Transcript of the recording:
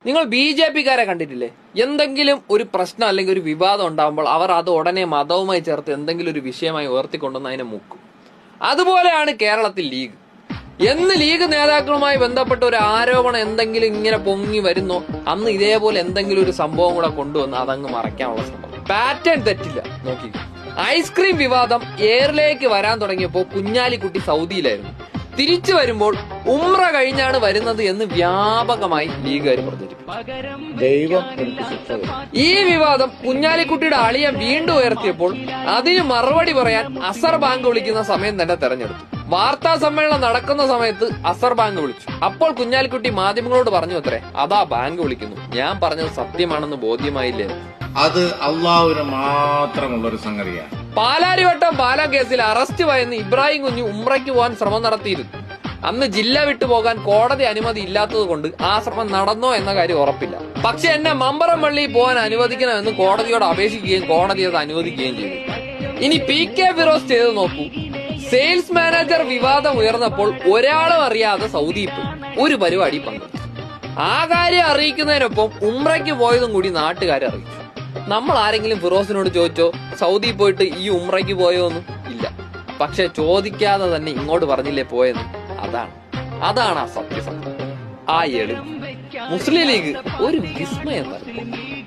നിങ്ങൾ BJP-ക്കാരെ കണ്ടിട്ടില്ലേ? എന്തെങ്കിലും ഒരു പ്രശ്നം അല്ലെങ്കിൽ ഒരു വിവാദം ഉണ്ടാകുമ്പോൾ അവർ അത് ഉടനെ മതവുമായി ചേർത്ത് എന്തെങ്കിലും ഒരു വിഷയമായി ഉയർത്തിക്കൊണ്ടുവന്ന് അതിനെ മുക്കും. അതുപോലെയാണ് കേരളത്തിൽ ലീഗ്. എന്ന് ലീഗ് നേതാക്കളുമായി ബന്ധപ്പെട്ട ഒരു ആരോപണം എന്തെങ്കിലും ഇങ്ങനെ പൊങ്ങി വരുന്നോ അന്ന് ഇതേപോലെ എന്തെങ്കിലും ഒരു സംഭവം കൂടെ കൊണ്ടുവന്ന് അതങ്ങ് മറയ്ക്കാനുള്ള സംഭവം. പാറ്റേൺ തെറ്റില്ല. നോക്കി, ഐസ്ക്രീം വിവാദം എയറിലേക്ക് വരാൻ തുടങ്ങിയപ്പോൾ കുഞ്ഞാലിക്കുട്ടി സൗദിയിലായിരുന്നു. തിരിച്ചു വരുമ്പോൾ ഉംറ കഴിഞ്ഞാണ് വരുന്നത് എന്ന് വ്യാപകമായി ലീഗുകാർ പ്രചരിപ്പിച്ചു. ഈ വിവാദം കുഞ്ഞാലിക്കുട്ടിയുടെ അളിയൻ വീണ്ടും ഉയർത്തിയപ്പോൾ അതിന് മറുപടി പറയാൻ അസർ ബാങ്ക് വിളിക്കുന്ന സമയം തന്നെ തെരഞ്ഞെടുത്തു. വാർത്താ സമ്മേളനം നടക്കുന്ന സമയത്ത് അസർ ബാങ്ക് വിളിച്ചു. അപ്പോൾ കുഞ്ഞാലിക്കുട്ടി മാധ്യമങ്ങളോട് പറഞ്ഞു അത്രേ, അതാ ബാങ്ക് വിളിക്കുന്നു, ഞാൻ പറഞ്ഞത് സത്യമാണെന്ന് ബോധ്യമായില്ലേ? അത് അള്ളാഹുവിന് മാത്രമുള്ള ഒരു സംഗതിയാണ്. പാലാരിവട്ടം പാലം കേസിൽ അറസ്റ്റ് ഭയന്ന് ഇബ്രാഹിം കുഞ്ഞ് ഉംറയ്ക്ക് പോകാൻ ശ്രമം നടത്തിയിരുന്നു. അന്ന് ജില്ല വിട്ടുപോകാൻ കോടതി അനുമതി ഇല്ലാത്തത് കൊണ്ട് ആ ശ്രമം നടന്നോ എന്ന കാര്യം ഉറപ്പില്ല. പക്ഷെ എന്നെ മമ്പറം പള്ളി പോകാൻ അനുവദിക്കണമെന്ന് കോടതിയോട് അപേക്ഷിക്കുകയും കോടതി അത് അനുവദിക്കുകയും ചെയ്തു. ഇനി PK ഫിറോസ് ചെയ്ത് നോക്കൂ. സെയിൽസ് മാനേജർ വിവാദം ഉയർന്നപ്പോൾ ഒരാളും അറിയാതെ സൗദിയിൽ പോയി ഒരു പരിപാടി പങ്കെടുത്തു. ആ കാര്യം അറിയിക്കുന്നതിനൊപ്പം ഉംറയ്ക്ക് പോയതും കൂടി നാട്ടുകാരെ അറിയിച്ചു. നമ്മൾ ആരെങ്കിലും ഫിറോസിനോട് ചോദിച്ചോ സൗദി പോയിട്ട് ഈ ഉംറയ്ക്ക് പോയോന്നും? ഇല്ല. പക്ഷെ ചോദിക്കാതെ തന്നെ ഇങ്ങോട്ട് പറഞ്ഞില്ലേ പോയെന്ന്? അതാണ് ആ സത്യസന്ധത, ആ എളിമ. മുസ്ലിം ലീഗ് ഒരു വിസ്മയം നൽകും.